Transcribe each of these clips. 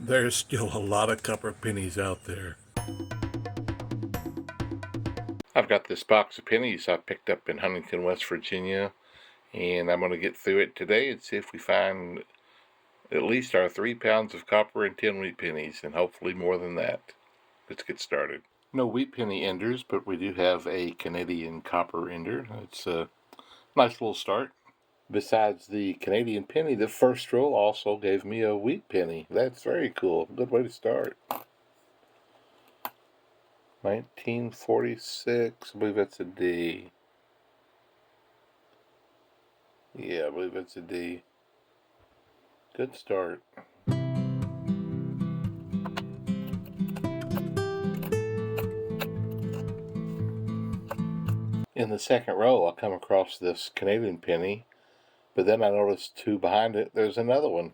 There's still a lot of copper pennies out there. I've got this box of pennies I picked up in Huntington, West Virginia, and I'm going to get through it today and see if we find at least our 3 pounds of copper and 10 wheat pennies, and hopefully more than that. Let's get started. No wheat penny enders, but we do have a Canadian copper ender. It's a nice little start. Besides the Canadian penny, the first roll also gave me a wheat penny. That's very cool. Good way to start. 1946. I believe that's a D. Yeah, I believe that's a D. Good start. In the second row, I come across this Canadian penny, but then I noticed two behind it. There's another one.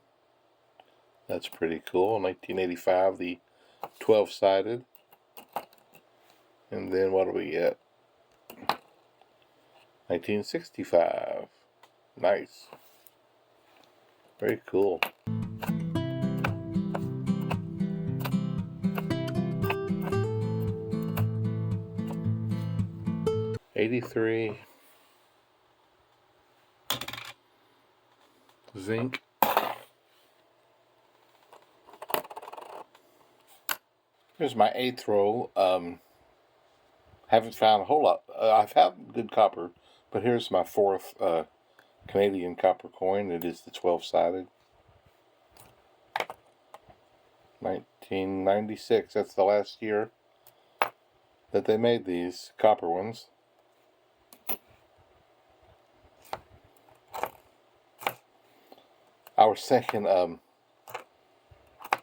That's pretty cool. 1985, the 12-sided. And then what do we get? 1965. Nice. Very cool. '83. Zinc. Here's my 8th roll. Haven't found a whole lot. I've had good copper, but here's my 4th Canadian copper coin. It is the 12-sided. 1996. That's the last year that they made these copper ones. I was thinking,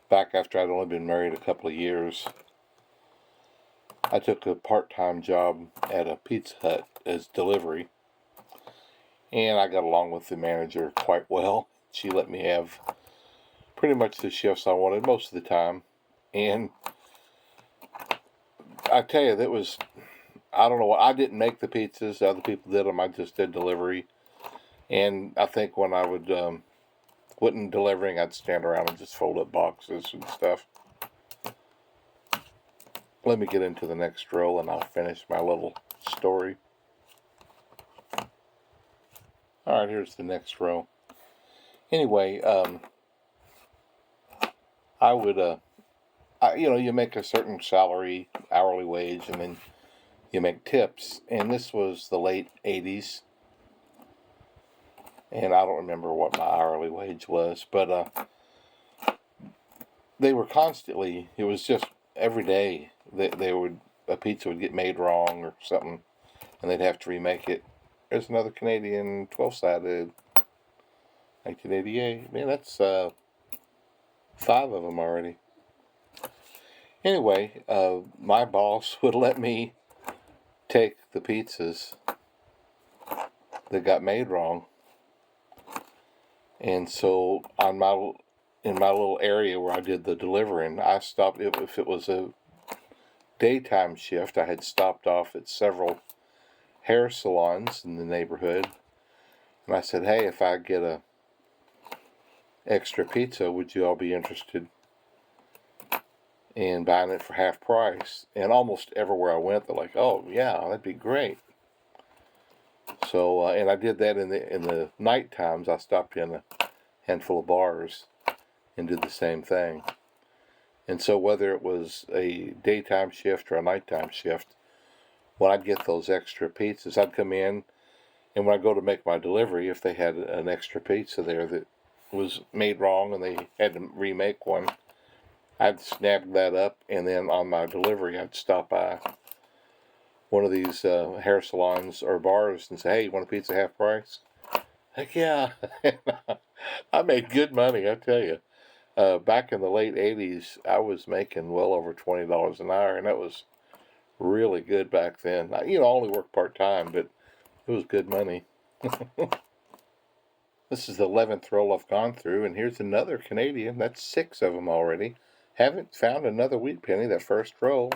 back after I'd only been married a couple of years, I took a part-time job at a Pizza Hut as delivery, and I got along with the manager quite well. She let me have pretty much the shifts I wanted most of the time, and I tell you, that was, I don't know, I didn't make the pizzas, other people did them, I just did delivery, and I think when I wasn't delivering, I'd stand around and just fold up boxes and stuff. Let me get into the next row and I'll finish my little story. Alright, here's the next row. Anyway, I would, you make a certain salary, hourly wage, and then you make tips. And this was the late 80s. And I don't remember what my hourly wage was, but they were constantly, it was just every day a pizza would get made wrong or something, and they'd have to remake it. There's another Canadian 12-sided, 1988. Man, that's 5 of them already. Anyway, my boss would let me take the pizzas that got made wrong, and so in my little area where I did the delivering, I stopped. If it was a daytime shift, I had stopped off at several hair salons in the neighborhood, and I said, "Hey, if I get a extra pizza, would you all be interested in buying it for half price?" And almost everywhere I went, they're like, "Oh yeah, that'd be great." So, and I did that in the night times. I stopped in a handful of bars and did the same thing. And so whether it was a daytime shift or a nighttime shift, when I'd get those extra pizzas, I'd come in, and when I go to make my delivery, if they had an extra pizza there that was made wrong and they had to remake one, I'd snap that up, and then on my delivery, I'd stop by one of these hair salons or bars and say, "Hey, you want a pizza half price?" Heck yeah. I made good money, I tell you. Back in the late 80s, I was making well over $20 an hour, and that was really good back then. I only worked part-time, but it was good money. This is the 11th roll I've gone through, and here's another Canadian. That's 6 of them already. Haven't found another wheat penny. That first roll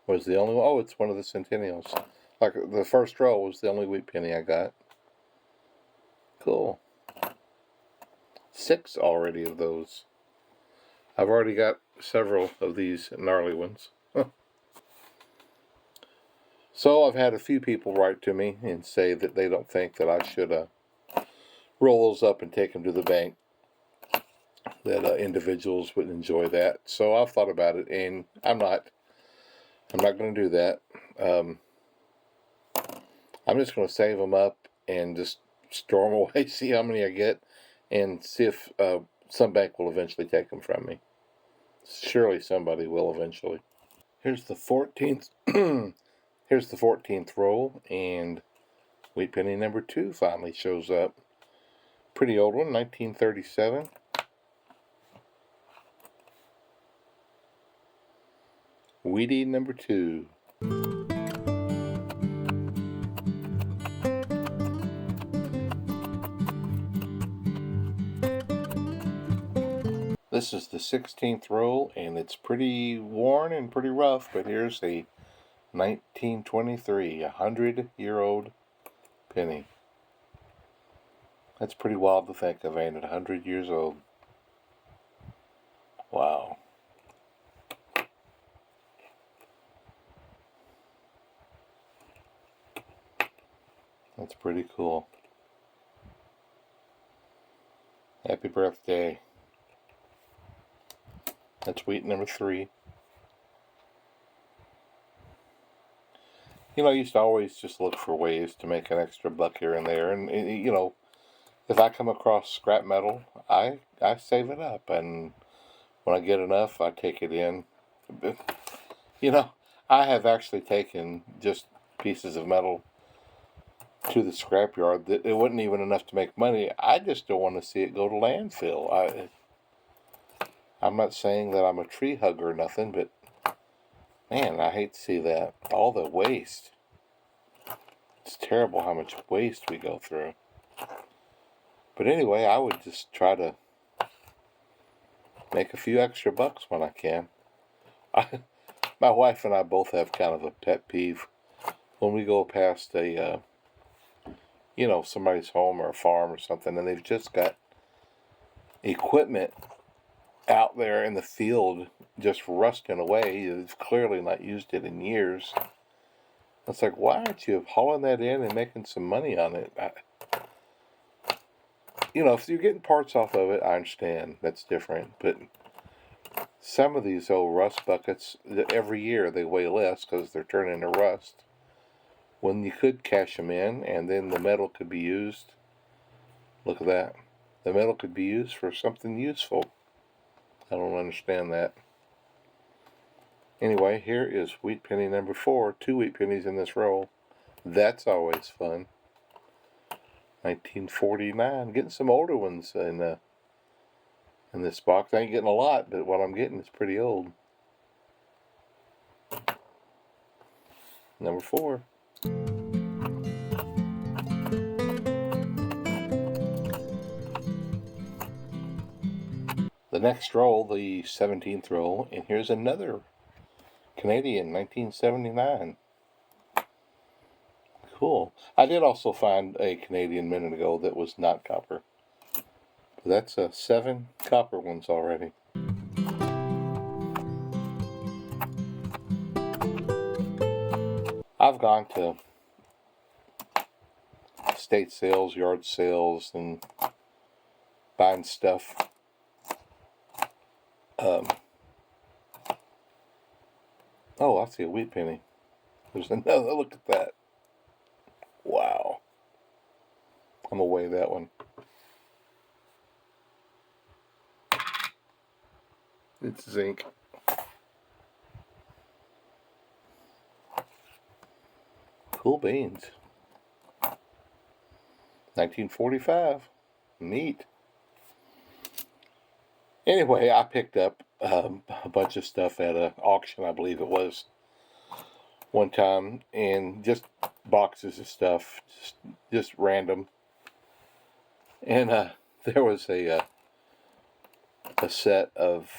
was the only one. Oh, it's one of the Centennials. Like, the first roll was the only wheat penny I got. Cool. 6 already of those. I've already got several of these gnarly ones. So I've had a few people write to me and say that they don't think that I should roll those up and take them to the bank. That individuals would enjoy that. So I've thought about it, and I'm not going to do that. I'm just going to save them up and just store them away, see how many I get, and see if some bank will eventually take them from me. Surely somebody will eventually. Here's the 14th. Here's the 14th roll, and wheat penny number 2 finally shows up. Pretty old one, 1937. Wheatie number 2. This is the 16th roll, and it's pretty worn and pretty rough, but here's a 1923, 100-year-old penny. That's pretty wild to think of, ain't it? 100 years old. Wow. That's pretty cool. Happy birthday. That's wheat number 3. You know, I used to always just look for ways to make an extra buck here and there. And, you know, if I come across scrap metal, I save it up. And when I get enough, I take it in. You know, I have actually taken just pieces of metal to the scrapyard that it wasn't even enough to make money. I just don't want to see it go to landfill. I'm not saying that I'm a tree hugger or nothing, but man, I hate to see that. All the waste. It's terrible how much waste we go through. But anyway, I would just try to make a few extra bucks when I can. My wife and I both have kind of a pet peeve when we go past a, you know, somebody's home or a farm or something, and they've just got equipment out there in the field just rusting away. They've clearly not used it in years. It's like, why aren't you hauling that in and making some money on it? You know, if you're getting parts off of it, I understand. That's different. But some of these old rust buckets, every year they weigh less because they're turning to rust. When you could cash them in and then the metal could be used. Look at that. The metal could be used for something useful. I don't understand that. Anyway, here is wheat penny number 4. 2 wheat pennies in this roll. That's always fun. 1949. Getting some older ones in this box. I ain't getting a lot, but what I'm getting is pretty old. Number 4. The next roll, the 17th roll, and here's another Canadian, 1979. Cool. I did also find a Canadian minute ago that was not copper. But that's 7 copper ones already. I've gone to estate sales, yard sales, and buying stuff. Oh, I see a wheat penny. There's another. Look at that. Wow. I'm going to weigh that one. It's zinc. Cool beans. 1945. Neat. Anyway, I picked up a bunch of stuff at an auction, I believe it was, one time, and just boxes of stuff, just random. And there was a set of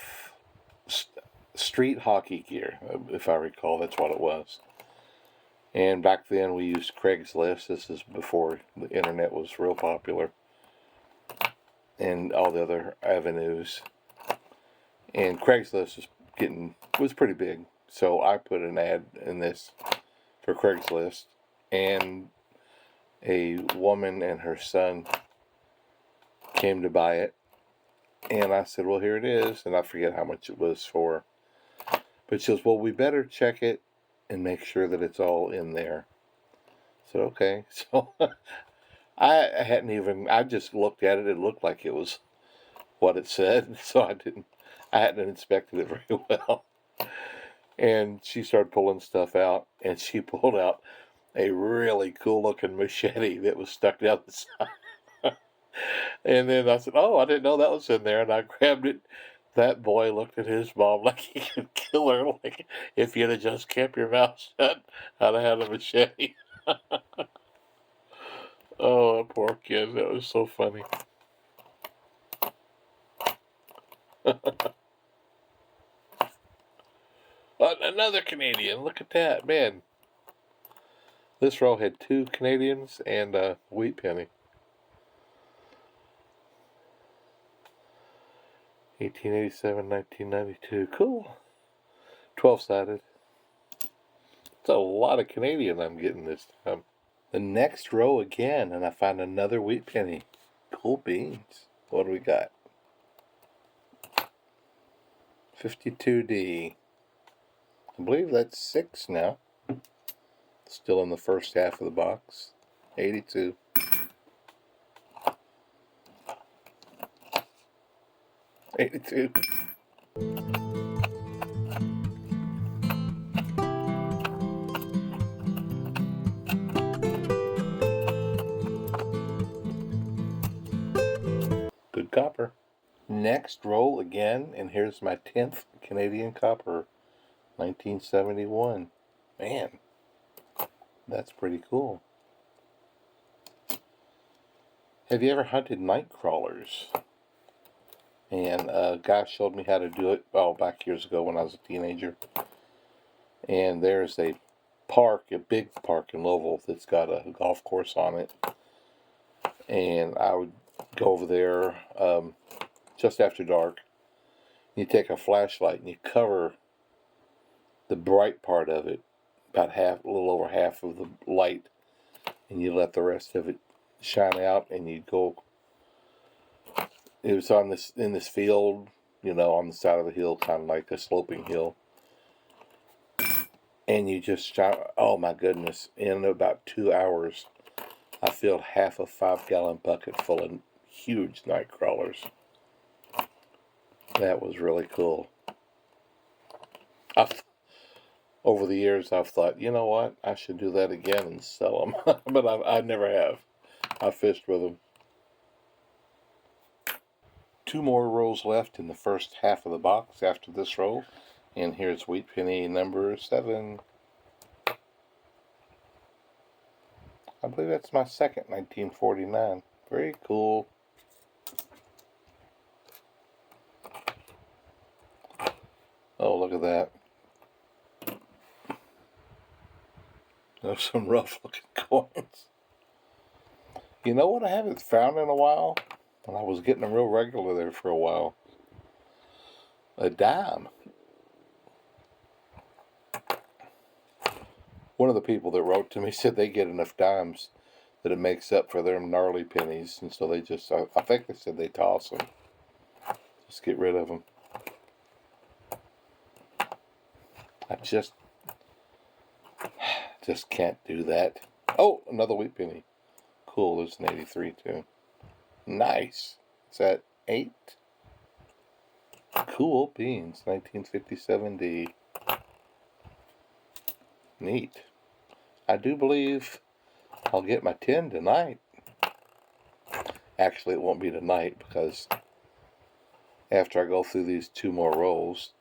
street hockey gear, if I recall. That's what it was. And back then we used Craigslist. This is before the internet was real popular and all the other avenues. And Craigslist was pretty big. So I put an ad in this for Craigslist, and a woman and her son came to buy it. And I said, well, here it is. And I forget how much it was for. But she goes, well, we better check it and make sure that it's all in there. So, okay. So I just looked at it. It looked like it was what it said. So I hadn't inspected it very well. And she started pulling stuff out, and she pulled out a really cool looking machete that was stuck down the side. And then I said, oh, I didn't know that was in there. And I grabbed it. That boy looked at his mom like he could kill her. Like, if you'd have just kept your mouth shut, I'd have had a machete. Oh, that poor kid. That was so funny. Another Canadian. Look at that, man. This row had 2 Canadians and a wheat penny. 1887, 1992. Cool. 12-sided. It's a lot of Canadian I'm getting this time. The next row again, and I find another wheat penny. Cool beans. What do we got? 52D. I believe that's 6 now. Still in the first half of the box. 82. Good copper. Next roll again, and here's my 10th Canadian copper. 1971. Man, that's pretty cool. Have you ever hunted Nightcrawlers? And a guy showed me how to do it, back years ago when I was a teenager. And there's a big park in Louisville that's got a golf course on it. And I would go over there just after dark. You take a flashlight and you cover the bright part of it, about a little over half of the light, and you let the rest of it shine out, and you'd go. It was in this field, on the side of the hill, kind of like a sloping hill. And you just shot, oh my goodness, in about 2 hours, I filled half a 5-gallon bucket full of huge Nightcrawlers. That was really cool. Over the years, I've thought, you know what, I should do that again and sell them. But I never have. I fished with them. 2 more rolls left in the first half of the box after this roll. And here's wheat penny number 7. I believe that's my second 1949. Very cool. Oh, look at that. There's some rough looking coins. You know what I haven't found in a while? And I was getting them real regular there for a while. A dime. One of the people that wrote to me said they get enough dimes that it makes up for their gnarly pennies, and so they just, I think they said they toss them. Just get rid of them. I just can't do that. Oh, another wheat penny. Cool, there's an 83 too. Nice. Is that 8? Cool beans, 1957D. Neat. I do believe I'll get my 10 tonight. Actually, it won't be tonight because after I go through these 2 more rolls,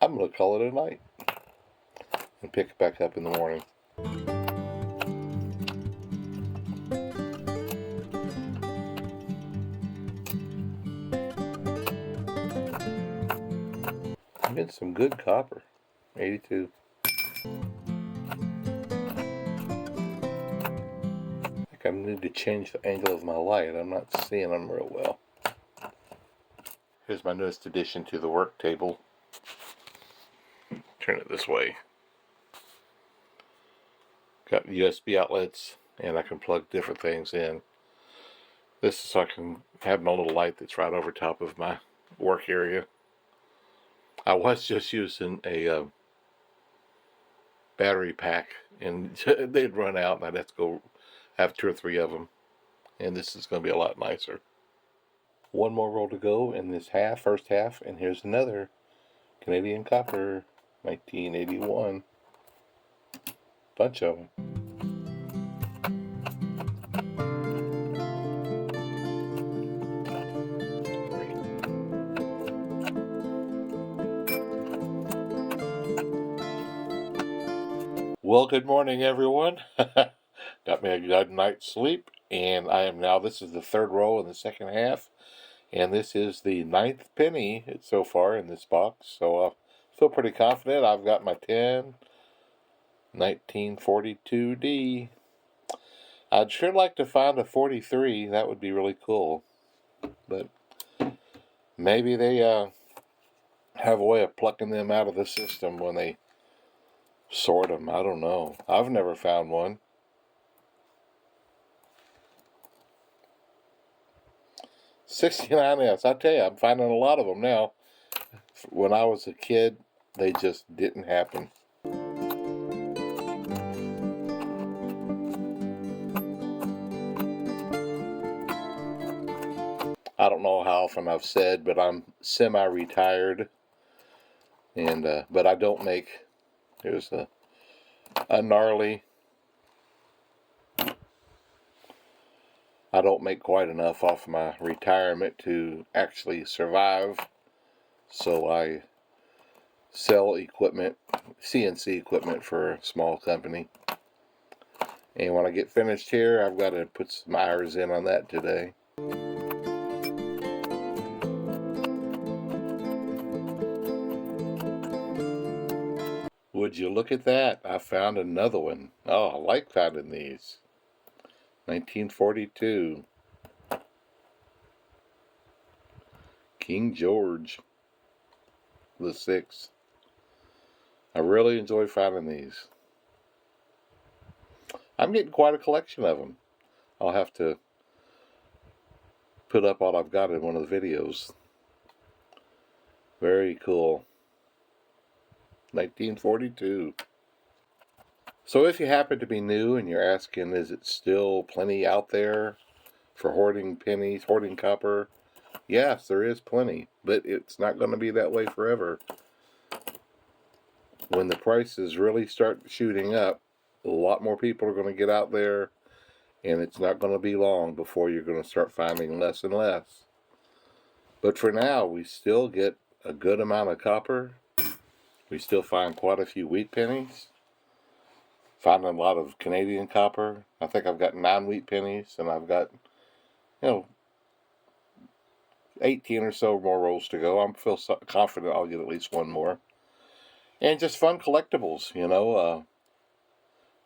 I'm going to call it a night and pick it back up in the morning. I'm getting some good copper. 82. I need to change the angle of my light. I'm not seeing them real well. Here's my newest addition to the work table. Turn it this way. Got USB outlets, and I can plug different things in. This is so I can have my little light that's right over top of my work area. I was just using a battery pack, and they'd run out, and I'd have to go have 2 or 3 of them. And this is going to be a lot nicer. One more roll to go in this first half, and here's another Canadian Copper, 1981. Bunch of them. Well, good morning, everyone. Got me a good night's sleep, and this is the third roll in the second half, and this is the 9th penny so far in this box, so I feel pretty confident. I've got my 10, 1942D. I'd sure like to find a 43. That would be really cool, but maybe they have a way of plucking them out of the system when they sort them. I don't know. I've never found one. 69S. I tell you, I'm finding a lot of them now. When I was a kid, they just didn't happen. I don't know how often I've said, but I'm semi-retired, and but I don't make. Here's a gnarly. I don't make quite enough off my retirement to actually survive, so I sell equipment, CNC equipment for a small company. And when I get finished here, I've got to put some hours in on that today. Would you look at that? I found another one. Oh, I like finding these. 1942. King George the 6th. I really enjoy finding these. I'm getting quite a collection of them. I'll have to put up what I've got in one of the videos. Very cool. 1942. So if you happen to be new and you're asking, is it still plenty out there for hoarding pennies, hoarding copper? Yes, there is plenty, but it's not going to be that way forever. When the prices really start shooting up, a lot more people are going to get out there, and it's not going to be long before you're going to start finding less and less. But for now, we still get a good amount of copper. We still find quite a few wheat pennies. Finding a lot of Canadian copper. I think I've got 9 wheat pennies, and I've got, 18 or so more rolls to go. I feel confident I'll get at least one more. And just fun collectibles,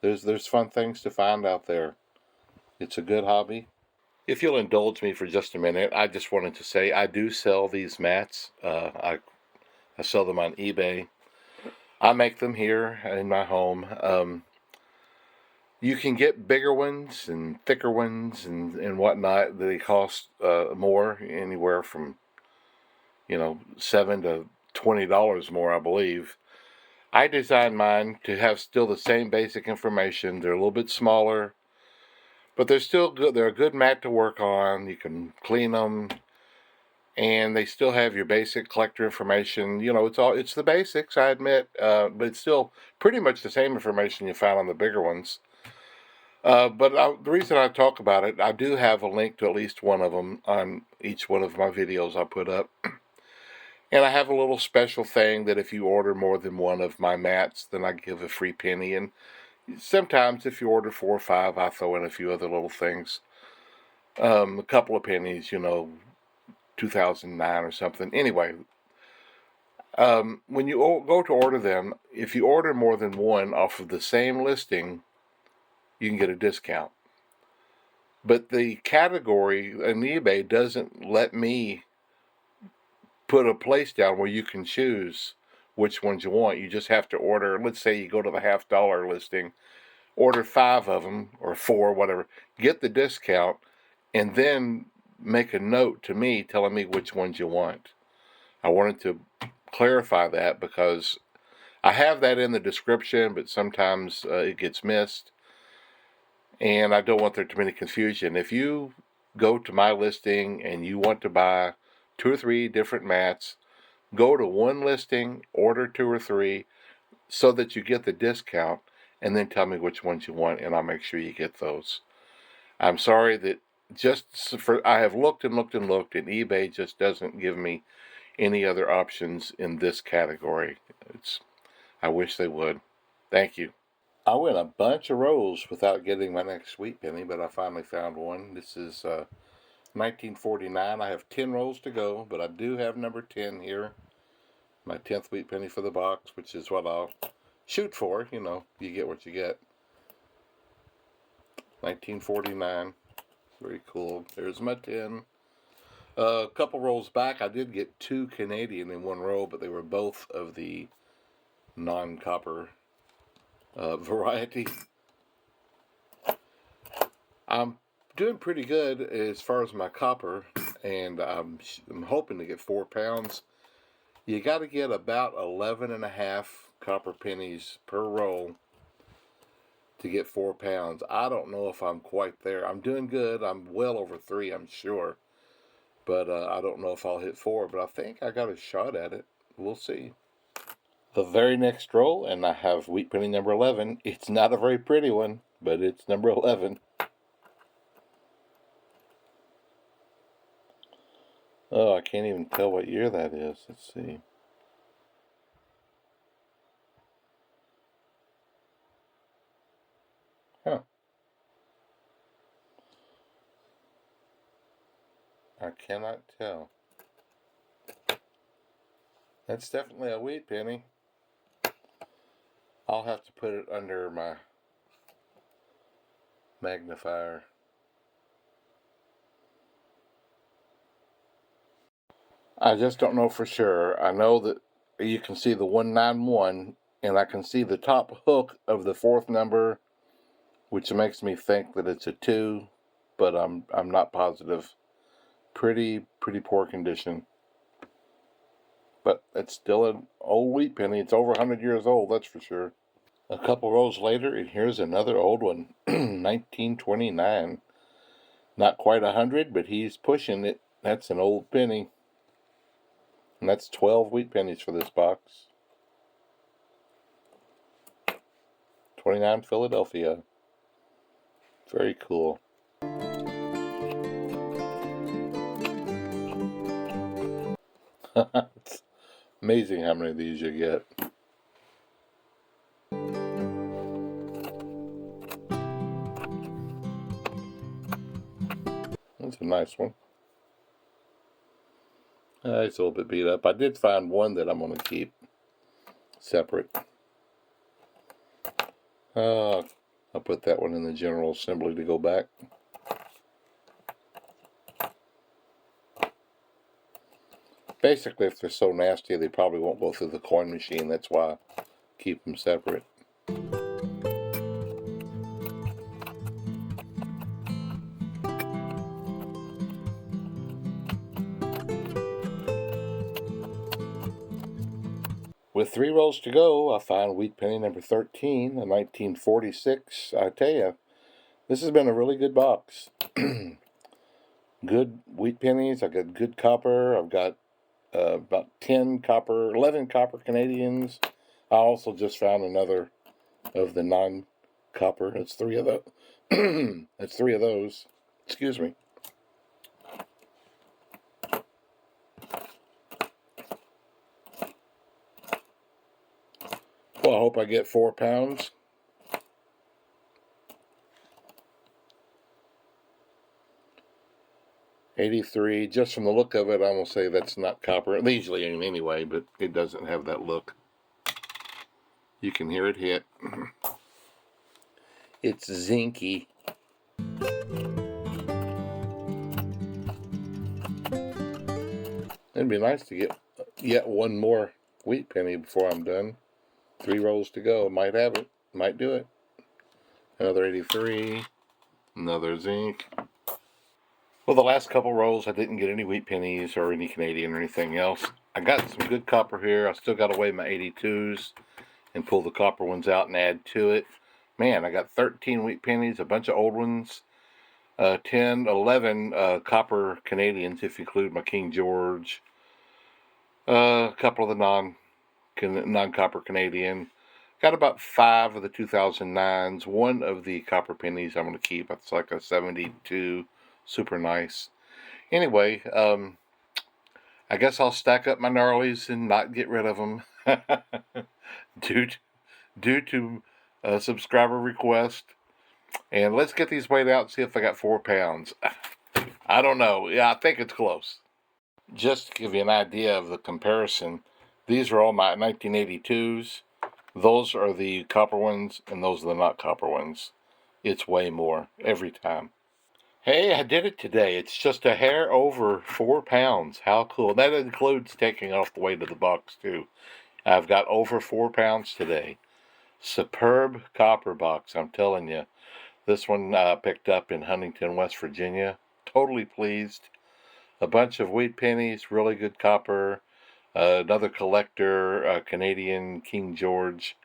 There's fun things to find out there. It's a good hobby. If you'll indulge me for just a minute, I just wanted to say I do sell these mats. I sell them on eBay. I make them here in my home. You can get bigger ones and thicker ones and whatnot. They cost more, anywhere from $7 to $20 more, I believe. I designed mine to have still the same basic information. They're a little bit smaller, but they're still good. They're a good mat to work on. You can clean them, and they still have your basic collector information. It's the basics, I admit, but it's still pretty much the same information you found on the bigger ones. The reason I talk about it, I do have a link to at least one of them on each one of my videos I put up. And I have a little special thing that if you order more than one of my mats, then I give a free penny. And sometimes if you order 4 or 5, I throw in a few other little things. A couple of pennies, 2009 or something. Anyway, when you go to order them, if you order more than one off of the same listing, you can get a discount. But the category on eBay doesn't let me put a place down where you can choose which ones you want. You just have to order, let's say you go to the $50 listing, order 5 of them, or 4, whatever, get the discount, and then make a note to me telling me which ones you want. I wanted to clarify that because I have that in the description, but sometimes it gets missed, and I don't want there to be any confusion. If you go to my listing and you want to buy 2 or 3 different mats, go to one listing, order 2 or 3, so that you get the discount, and then tell me which ones you want, and I'll make sure you get those. I'm sorry that I have looked and looked and looked, and eBay just doesn't give me any other options in this category. I wish they would. Thank you. I went a bunch of rows without getting my next sweet penny, but I finally found one. This is 1949. I have 10 rolls to go, but I do have number 10 here. My 10th wheat penny for the box, which is what I'll shoot for. You know, you get what you get. 1949. Very cool. There's my 10. A couple rolls back, I did get 2 Canadian in one row, but they were both of the non-copper variety. I'm doing pretty good as far as my copper, and I'm hoping to get 4 pounds. You got to get about 11.5 copper pennies per roll to get 4 pounds. I don't know if I'm quite there. I'm doing good. I'm well over 3, I'm sure. But I don't know if I'll hit 4, but I think I got a shot at it. We'll see. The very next roll, and I have wheat penny number 11. It's not a very pretty one, but it's number 11. Oh, I can't even tell what year that is. Let's see. Huh. I cannot tell. That's definitely a wheat penny. I'll have to put it under my magnifier. I just don't know for sure. I know that you can see the 191, and I can see the top hook of the 4th number, which makes me think that it's a 2, but I'm not positive. Pretty poor condition. But it's still an old wheat penny. It's over 100 years old, that's for sure. A couple rows later, and here's another old one. 1929. Not quite 100, but he's pushing it. That's an old penny. And that's 12 wheat pennies for this box. 29 Philadelphia. Very cool. It's amazing how many of these you get. That's a nice one. It's a little bit beat up. I did find one that I'm going to keep separate. I'll put that one in the general assembly to go back. Basically, if they're so nasty, they probably won't go through the coin machine. That's why I keep them separate. With 3 rolls to go, I found wheat penny number 13, a 1946. I tell you, this has been a really good box. Good wheat pennies. I got good copper. I've got about 11 copper Canadians. I also just found another of the non-copper. That's 3 of those. That's 3 of those. Excuse me. Well, I hope I get 4 pounds. $83. Just from the look of it, I'm going to say that's not copper. It usually ain't anyway, but it doesn't have that look. You can hear it hit. It's zinky. It'd be nice to get yet one more wheat penny before I'm done. 3 rolls to go. Might have it. Might do it. Another 83. Another zinc. Well, the last couple rolls I didn't get any wheat pennies or any Canadian or anything else. I got some good copper here. I still got to weigh my 82s and pull the copper ones out and add to it. Man, I got 13 wheat pennies, a bunch of old ones, 10, 11 copper Canadians if you include my King George, a couple of the non-copper Canadian. Got about 5 of the 2009s. One of the copper pennies I'm going to keep. It's like a 72, super nice. Anyway, I guess I'll stack up my gnarlies and not get rid of them due to a subscriber request. And let's get these weighed out and see if I got 4 pounds. I don't know. Yeah, I think it's close. Just to give you an idea of the comparison, these are all my 1982s. Those are the copper ones, and those are the not copper ones. It's way more every time. Hey, I did it today. It's just a hair over 4 pounds. How cool. That includes taking off the weight of the box, too. I've got over 4 pounds today. Superb copper box, I'm telling you. This one picked up in Huntington, West Virginia. Totally pleased. A bunch of wheat pennies, really good copper. Another collector, Canadian King George.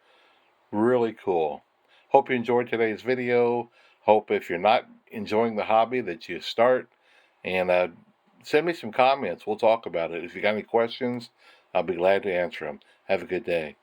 Really cool. Hope you enjoyed today's video. Hope if you're not enjoying the hobby that you start. And send me some comments. We'll talk about it. If you got any questions, I'll be glad to answer them. Have a good day.